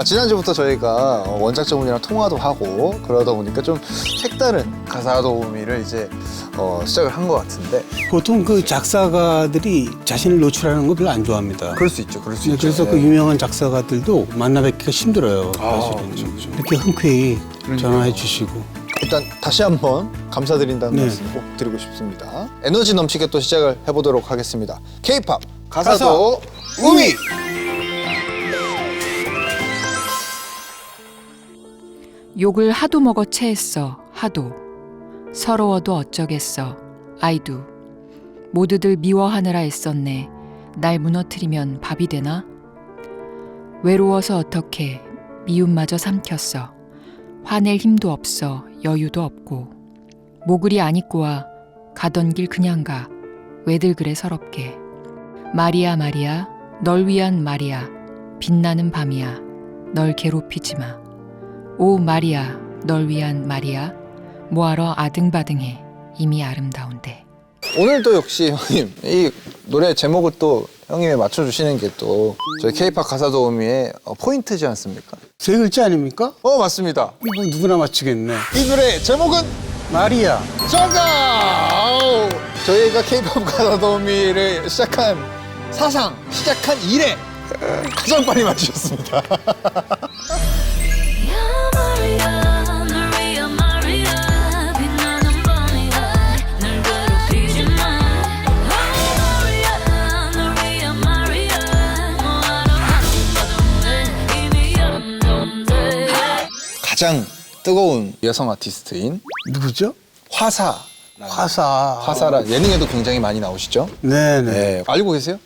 지난주부터 저희가 원작 전문이랑 통화도 하고 그러다 보니까 좀 색다른 가사 도우미를 이제 시작을 한 것 같은데. 보통 그 작사가들이 자신을 노출하는 거 별로 안 좋아합니다. 그럴 수 있죠, 그럴 수 있죠. 그래서 그 유명한 작사가들도 만나 뵙기가 힘들어요. 사실은. 그렇죠. 이렇게 흔쾌히 전화해 주시고. 일단 다시 한번 감사드린다는 네. 말씀 꼭 드리고 싶습니다. 에너지 넘치게 또 시작을 해보도록 하겠습니다. K-팝 가사도 우미! 욕을 하도 먹어 체했어 하도 서러워도 어쩌겠어 아이도 모두들 미워하느라 애썼네 날 무너뜨리면 밥이 되나 외로워서 어떡해 미움마저 삼켰어 화낼 힘도 없어 여유도 없고 모글이 안 입고 와 가던 길 그냥 가 왜들 그래 서럽게 마리아 마리아 널 위한 마리아 빛나는 밤이야 널 괴롭히지 마 오 마리아 널 위한 마리아 뭐하러 아등바등해 이미 아름다운데. 오늘도 역시 형님 이 노래 제목을 또 형님이 맞춰주시는 게 또 저희 K-팝 가사 도우미의 포인트지 않습니까? 세 글자 아닙니까? 맞습니다. 뭐 누구나 맞추겠네. 이 노래 제목은 마리아. 정답! 아우, 저희가 K-팝 가사 도우미를 시작한 사상, 시작한 이래 가장 빨리 맞추셨습니다. 가장 뜨거운 여성 아티스트인 누구죠? 화사. 화사라 예능에도 굉장히 많이 나오시죠? 네네. 네. 알고 계세요?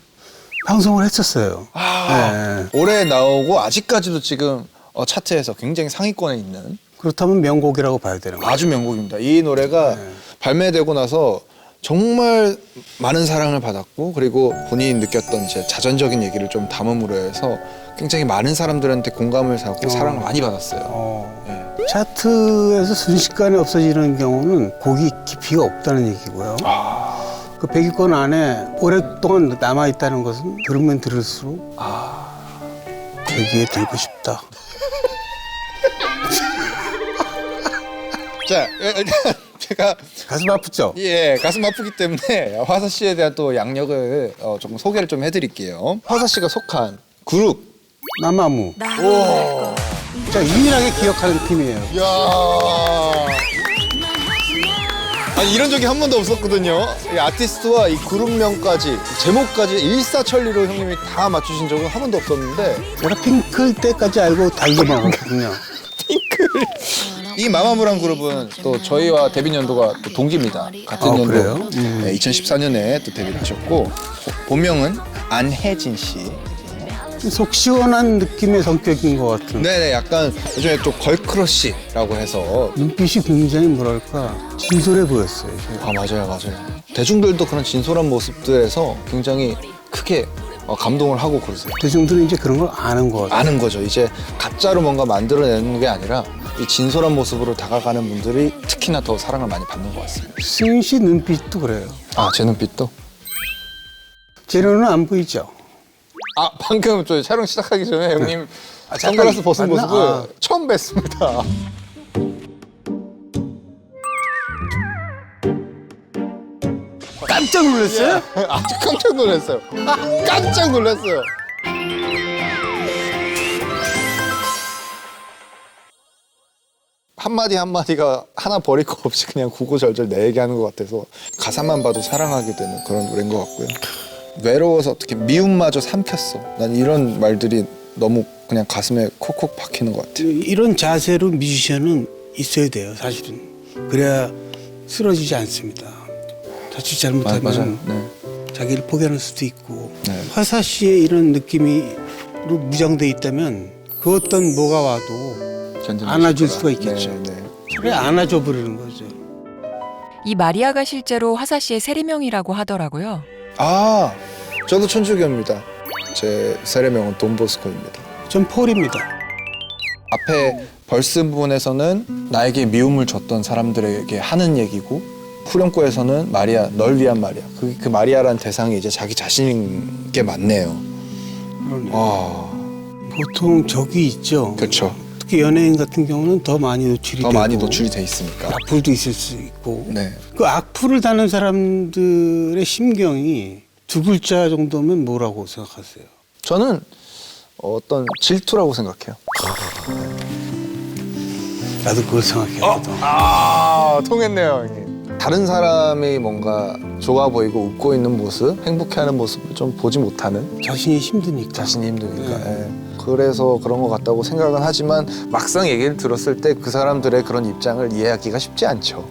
방송을 했었어요. 네. 올해 나오고 아직까지도 지금 차트에서 굉장히 상위권에 있는 그렇다면 명곡이라고 봐야 되는 거예요. 아주 명곡입니다. 이 노래가 발매되고 나서 정말 많은 사랑을 받았고 그리고 본인이 느꼈던 이제 자전적인 얘기를 좀 담음으로 해서 굉장히 많은 사람들한테 공감을 사고 사랑을 많이 받았어요. 네. 차트에서 순식간에 없어지는 경우는 곡이 깊이가 없다는 얘기고요. 그 100위권 안에 오랫동안 남아있다는 것은 들으면 들을수록 거기에 들고 싶다. 자, 일단 제가 가슴 아프죠? 가슴 아프기 때문에 화사 씨에 대한 또 양력을 조금 소개를 좀 해드릴게요. 화사 씨가 속한 그룹. 나마무. 오. 자, 유일하게 기억하는 팀이에요. 이야. 아니 이런 적이 한 번도 없었거든요. 이 아티스트와 이 그룹명까지 제목까지 일사천리로 형님이 다 맞추신 적은 한 번도 없었는데 제가 핑클 때까지 알고 달도 먹었거든요. 이 마마무란 그룹은 또 저희와 데뷔 연도가 또 동기입니다. 같은 연도. 그래요? 네, 2014년에 또 데뷔를 하셨고 본명은 안혜진 씨. 속 시원한 느낌의 성격인 것 같은. 네네, 약간 요즘에 또 걸크러쉬라고 해서. 눈빛이 굉장히 뭐랄까 진솔해 보였어요. 맞아요. 대중들도 그런 진솔한 모습들에서 굉장히 크게 감동을 하고 그러세요. 대중들은 이제 그런 걸 아는 것 같아요. 아는 거죠. 이제 가짜로 뭔가 만들어내는 게 아니라 이 진솔한 모습으로 다가가는 분들이 특히나 더 사랑을 많이 받는 것 같습니다. 승윤 씨 눈빛도 그래요. 제 눈빛도? 제 눈은 안 보이죠? 방금 저 촬영 시작하기 전에 형님 잠깐 선글라스 벗은 맞나? 모습을 처음 뵀습니다. 깜짝 놀랐어요? 아주 깜짝 놀랐어요. 깜짝 놀랐어요. 한마디 한마디가 하나 버릴 거 없이 그냥 구구절절 내 얘기하는 것 같아서 가사만 봐도 사랑하게 되는 그런 노래인 것 같고요. 외로워서 어떻게 미움마저 삼켰어. 난 이런 말들이 너무 그냥 가슴에 콕콕 박히는 것 같아요. 이런 자세로 뮤지션은 있어야 돼요, 사실은. 그래야 쓰러지지 않습니다. 자칫 잘못하면 맞아요. 네. 자기를 포기할 수도 있고. 네. 화사 씨의 이런 느낌으로 무장돼 있다면 그 어떤 뭐가 와도 안아줄 수가 있겠죠. 네. 차라리 안아줘 버리는 거죠. 이 마리아가 실제로 화사 씨의 세례명이라고 하더라고요. 저도 천주교입니다. 제 세례명은 돈보스코입니다. 전 폴입니다. 앞에 벌스 부분에서는 나에게 미움을 줬던 사람들에게 하는 얘기고 후렴구에서는 마리아, 널 위한 마리아. 그 마리아라는 대상이 이제 자기 자신인 게 맞네요. 그러네요. 보통 적이 있죠. 그렇죠. 특히 연예인 같은 경우는 더 많이 노출이 더 되고 많이 노출이 돼 있으니까. 악플도 있을 수 있고. 네. 그 악플을 다는 사람들의 심경이 두 글자 정도면 뭐라고 생각하세요? 저는 어떤 질투라고 생각해요. 나도 그걸 생각했거든. 통했네요, 형님. 다른 사람이 뭔가 좋아 보이고 웃고 있는 모습, 행복해하는 모습을 좀 보지 못하는, 자신이 힘드니까. 자신이 힘드니까. 예. 그래서 그런 것 같다고 생각은 하지만 막상 얘기를 들었을 때 그 사람들의 그런 입장을 이해하기가 쉽지 않죠.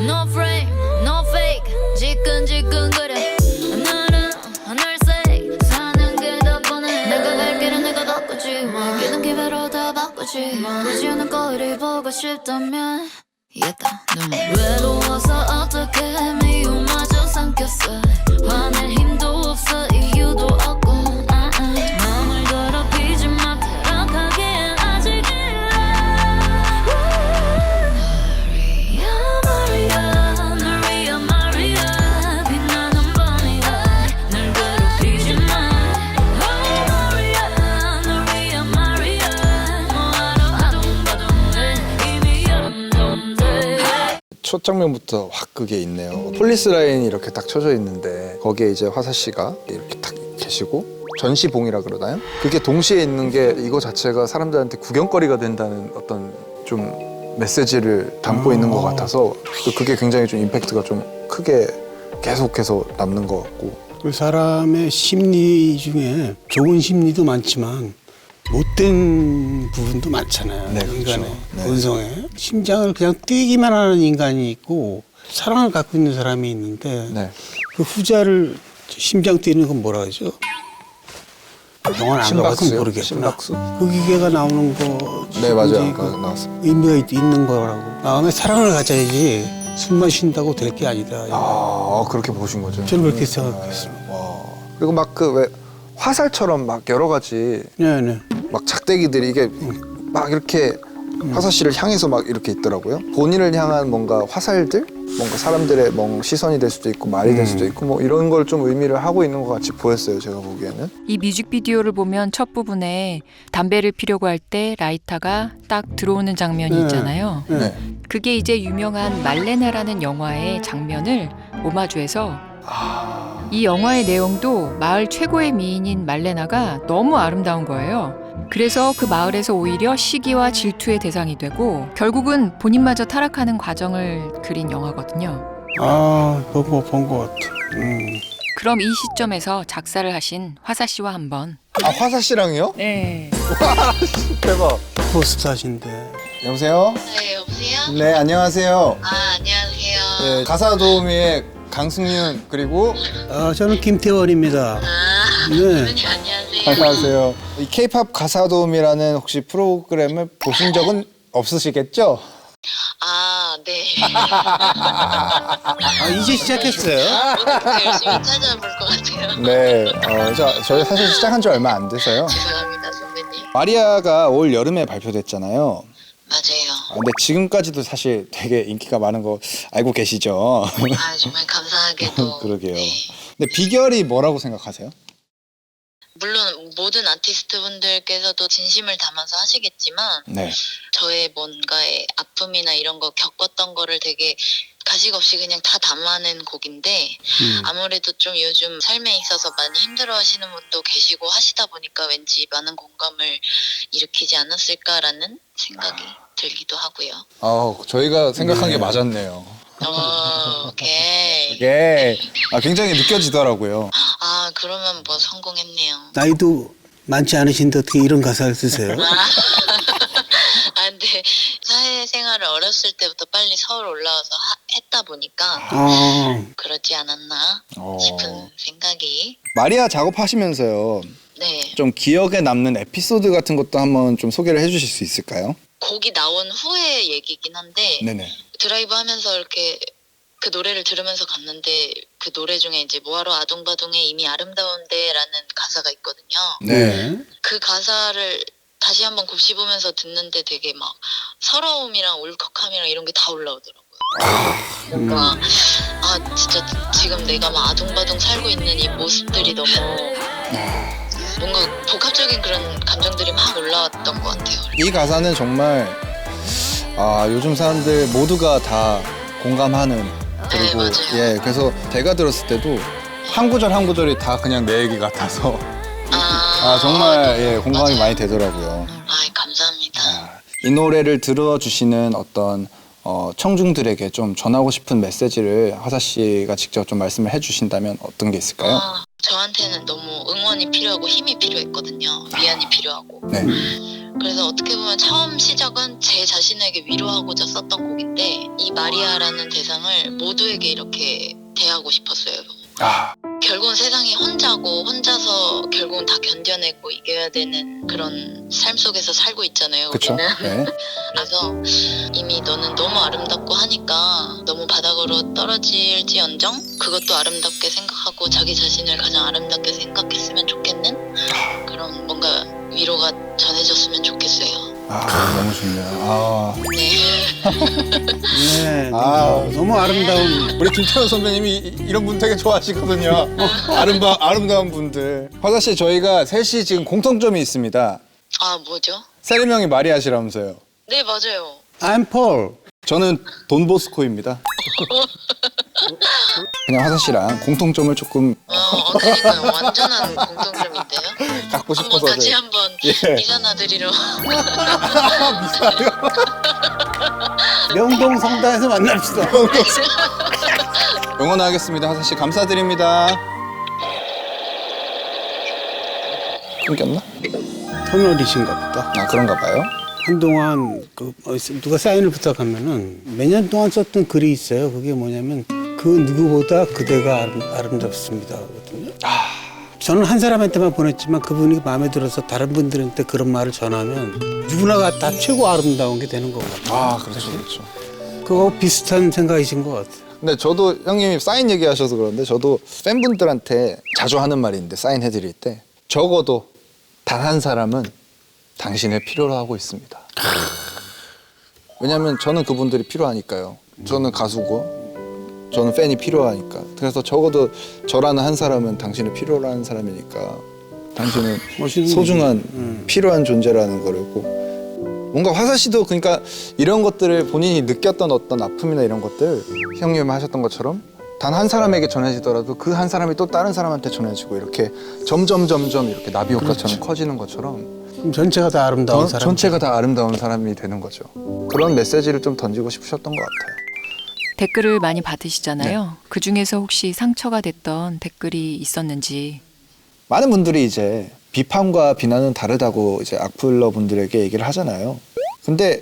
No frame, no fake 지끈지끈거려 나는 하늘색 사는 게 더 뻔해 내가 갈 길은 내가 바꾸지 기든 기회로 다 바꾸지 보지 않는 거리 보고 싶다면 이겼다 외로워서 어떡해 미움마저 삼켰어 화낼 힘도 없어 이유도 없고 마음을 더럽히지 마 타락하기엔 아직이라 Maria, Maria 빛나는 밤이야 날 괴롭히지 마 Maria, Maria 뭐하러 아둥바둥해 이미 여름동대 첫 장면부터 확 그게 있네요. 폴리스 라인이 이렇게 딱 쳐져 있는데 거기에 이제 화사 씨가 이렇게 딱 계시고 전시봉이라 그러나요? 그게 동시에 있는 게 이거 자체가 사람들한테 구경거리가 된다는 어떤 좀 메시지를 담고 있는 것 같아서 그게 굉장히 좀 임팩트가 좀 크게 계속해서 남는 것 같고. 그 사람의 심리 중에 좋은 심리도 많지만 못된 부분도 많잖아요. 네, 그렇죠. 인간의 네. 본성에. 심장을 그냥 뛰기만 하는 인간이 있고 사랑을 갖고 있는 사람이 있는데 네. 그 후자를 심장 뛰는 건 뭐라 하죠? 병원 안 가봐서 심박수요? 모르겠구나. 심박수? 그 기계가 나오는 거 네, 맞아요. 굉장히 아까 그 나왔습니다. 의미가 있는 거라고. 다음에 사랑을 가져야지 술 마신다고 될 게 아니다. 그렇게 보신 거죠? 저는 그렇게 생각했습니다. 와. 그리고 막 그 왜 화살처럼 막 여러 가지 네네. 막 작대기들이 이게 막 이렇게 화사 씨를 향해서 막 이렇게 있더라고요. 본인을 향한 뭔가 화살들, 뭔가 사람들의 뭔가 시선이 될 수도 있고 말이 될 수도 있고 뭐 이런 걸 좀 의미를 하고 있는 것 같이 보였어요. 제가 보기에는. 이 뮤직비디오를 보면 첫 부분에 담배를 피려고 할 때 라이터가 딱 들어오는 장면이 네. 있잖아요. 네. 그게 이제 유명한 말레나라는 영화의 장면을 오마주해서 이 영화의 내용도 마을 최고의 미인인 말레나가 너무 아름다운 거예요. 그래서 그 마을에서 오히려 시기와 질투의 대상이 되고 결국은 본인마저 타락하는 과정을 그린 영화거든요. 본 것 같아. 그럼 이 시점에서 작사를 하신 화사 씨와 한번. 화사 씨랑요? 네. 대박. 포스타신데. 여보세요? 네 여보세요? 네, 안녕하세요. 안녕하세요 네, 가사도우미의 강승윤 그리고 저는 김태원입니다. 네. 안녕하세요 안녕하세요. 이 K-팝 가사도우미라는 혹시 프로그램을 보신 적은 없으시겠죠? 네 이제 시작했어요. 오늘부터 열심히 찾아볼 것 같아요 네, 저희 사실 시작한 지 얼마 안 돼서요. 죄송합니다 선배님 마리아가 올 여름에 발표됐잖아요. 맞아요 근데 지금까지도 사실 되게 인기가 많은 거 알고 계시죠? 정말 감사하게도 그러게요. 네. 근데 비결이 뭐라고 생각하세요? 물론 모든 아티스트 분들께서도 진심을 담아서 하시겠지만 네. 저의 뭔가의 아픔이나 이런 거 겪었던 거를 되게 가식 없이 그냥 다 담아낸 곡인데 아무래도 좀 요즘 삶에 있어서 많이 힘들어하시는 분도 계시고 하시다 보니까 왠지 많은 공감을 일으키지 않았을까라는 생각이 들기도 하고요. 저희가 생각한 게 맞았네요. 오케이. 이게 굉장히 느껴지더라고요. 그러면 뭐 성공했네요. 나이도 많지 않으신데 어떻게 이런 가사를 쓰세요? 근데 사회생활을 어렸을 때부터 빨리 서울 올라와서 했다 보니까 그러지 않았나 싶은 생각이. 마리아 작업하시면서요. 네. 좀 기억에 남는 에피소드 같은 것도 한번 좀 소개를 해주실 수 있을까요? 곡이 나온 후의 얘기긴 한데 네네. 드라이브 하면서 이렇게 그 노래를 들으면서 갔는데 그 노래 중에 이제 뭐하러 아둥바둥해 이미 아름다운데라는 가사가 있거든요. 네. 그 가사를 다시 한번 곱씹으면서 듣는데 되게 막 서러움이랑 울컥함이랑 이런 게 다 올라오더라고요. 뭔가 진짜 지금 내가 막 아둥바둥 살고 있는 이 모습들이 너무 뭔가 복합적인 그런 감정들이 막 올라왔던 것 같아요. 이 가사는 정말 요즘 사람들 모두가 다 공감하는 그리고 맞아요. 예 그래서 제가 들었을 때도 한 구절 한 구절이 다 그냥 내 얘기 같아서 정말 예 공감이 맞아요. 많이 되더라고요. 감사합니다. 이 노래를 들어주시는 어떤 청중들에게 좀 전하고 싶은 메시지를 화사 씨가 직접 좀 말씀을 해주신다면 어떤 게 있을까요? 저한테는 너무 응원이 필요하고 힘이 필요했거든요. 위안이 필요하고. 네. 그래서 어떻게 보면 처음 시작은 제 자신에게 위로하고자 썼던 곡인데 이 마리아라는 대상을 모두에게 이렇게 대하고 싶었어요. 결국은 세상이 혼자고 혼자서 결국은 다 견뎌내고 이겨야 되는 그런 삶 속에서 살고 있잖아요. 그쵸? 우리는. 네. 그래서 이미 너는 너무 아름답고 하니까 너무 바닥으로 떨어질지언정 그것도 아름답게 생각하고 자기 자신을 가장 아름답게 생각했으면 좋겠는 그런 뭔가 위로가 전해졌으면 좋겠어요. 너무 좋네요. 네, 너무 아름다운. 우리 김태현 선배님이 이런 분 되게 좋아하시거든요. 아름다운 분들. 화사 씨 저희가 셋이 지금 공통점이 있습니다. 뭐죠? 세리명이 마리아시라면서요. 네, 맞아요. I'm Paul. 저는 돈보스코입니다. 그냥 화사 씨랑 공통점을 조금 그러니까요. 완전한 공통점인데요. 갖고 한번 싶어서. 같이 한번 미사나 드리러. 명동 성당에서 만납시다. 응원하겠습니다. 화사 씨 감사드립니다. 끊겼나? 터널이신가 보다. 그런가 봐요. 한동안 누가 사인을 부탁하면은 몇 년 동안 썼던 글이 있어요. 그게 뭐냐면 그 누구보다 그대가 아름답습니다. 거든요. 저는 한 사람한테만 보냈지만 그분이 마음에 들어서 다른 분들한테 그런 말을 전하면 누구나가 다 최고 아름다운 게 되는 것 같아요. 그렇죠, 그렇죠. 그거 비슷한 생각이신 것 같아요. 근데 저도 형님이 사인 얘기하셔서 그런데 저도 팬분들한테 자주 하는 말이 있는데 사인해드릴 때 적어도 단 한 사람은 당신을 필요로 하고 있습니다. 왜냐하면 저는 그분들이 필요하니까요. 저는 가수고 저는 팬이 필요하니까. 그래서 적어도 저라는 한 사람은 당신을 필요로 하는 사람이니까 당신은 소중한 필요한 존재라는 거고 뭔가 화사 씨도 그러니까 이런 것들을 본인이 느꼈던 어떤 아픔이나 이런 것들 형님 하셨던 것처럼 단 한 사람에게 전해지더라도 그 한 사람이 또 다른 사람한테 전해지고 이렇게 점점 이렇게 나비 효과처럼 커지는 것처럼 그럼 전체가 다 아름다운 사람. 전체가 다 아름다운 사람이 되는 거죠. 그런 메시지를 좀 던지고 싶으셨던 것 같아요. 댓글을 많이 받으시잖아요. 그 중에서 혹시 상처가 됐던 댓글이 있었는지. 많은 분들이 이제 비판과 비난은 다르다고 이제 악플러 분들에게 얘기를 하잖아요. 근데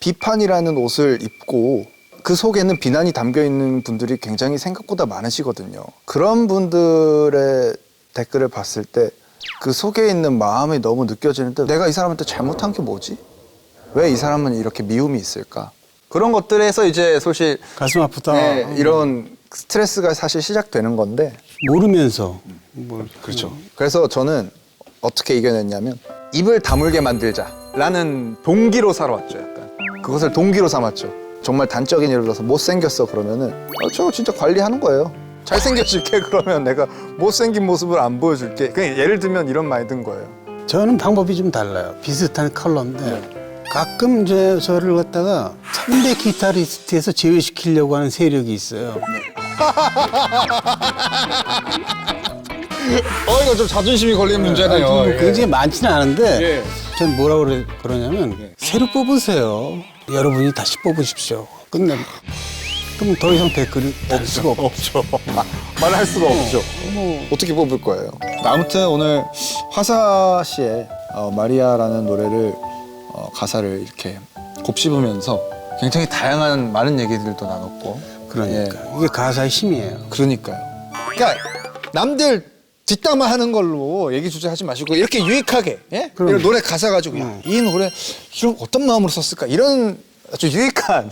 비판이라는 옷을 입고 그 속에는 비난이 담겨 있는 분들이 굉장히 생각보다 많으시거든요. 그런 분들의 댓글을 봤을 때 그 속에 있는 마음이 너무 느껴지는데 내가 이 사람한테 잘못한 게 뭐지? 왜 이 사람은 이렇게 미움이 있을까? 그런 것들에서 이제 사실 가슴 아프다. 이런 스트레스가 사실 시작되는 건데 모르면서. 그렇죠. 그래서 저는 어떻게 이겨냈냐면 입을 다물게 만들자라는 동기로 살아왔죠. 약간 그것을 동기로 삼았죠. 정말 단적인 예를 들어서 못생겼어 그러면은 저거 진짜 관리하는 거예요. 잘생겨줄게 그러면 내가 못생긴 모습을 안 보여줄게. 그냥 예를 들면 이런 마인드인 거예요. 저는 방법이 좀 달라요. 비슷한 컬러인데 가끔 저를 갖다가 선배 기타리스트에서 제외시키려고 하는 세력이 있어요. 이거 좀 자존심이 걸리는 문제네요. 뭐 굉장히 많지는 않은데 예. 전 뭐라고 그러냐면 새로 뽑으세요. 여러분이 다시 뽑으십시오. 끝내. 그럼 더 이상 댓글이 달 수가 없죠. 말할 수가 없죠. 어떻게 뽑을 거예요? 아무튼 오늘 화사 씨의 마리아라는 노래를 가사를 이렇게 곱씹으면서 굉장히 다양한 많은 얘기들도 나눴고 그러니까 이게 가사의 힘이에요. 그러니까요. 그러니까 남들 뒷담화하는 걸로 얘기 주제 하지 마시고 이렇게 유익하게 예? 그럼. 이런 노래 가사 가지고 야, 이 노래 이런 어떤 마음으로 썼을까 이런 아주 유익한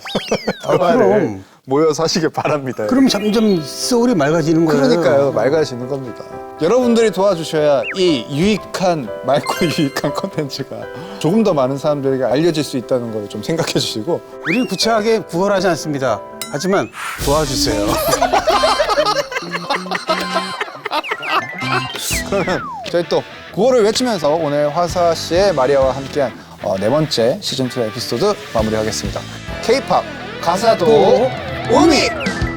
담화를 그럼. 모여서 하시길 바랍니다. 그럼 점점 소울이 맑아지는 거예요. 그러니까요, 맑아지는 겁니다. 여러분들이 도와주셔야 이 유익한 맑고 유익한 컨텐츠가 조금 더 많은 사람들에게 알려질 수 있다는 걸 좀 생각해 주시고 우리는 구차하게 구걸하지 않습니다. 하지만 도와주세요. 그러면 저희 또 구호를 외치면서 오늘 화사 씨의 마리아와 함께한 네 번째 시즌2 에피소드 마무리하겠습니다. K-팝 가사도 우미!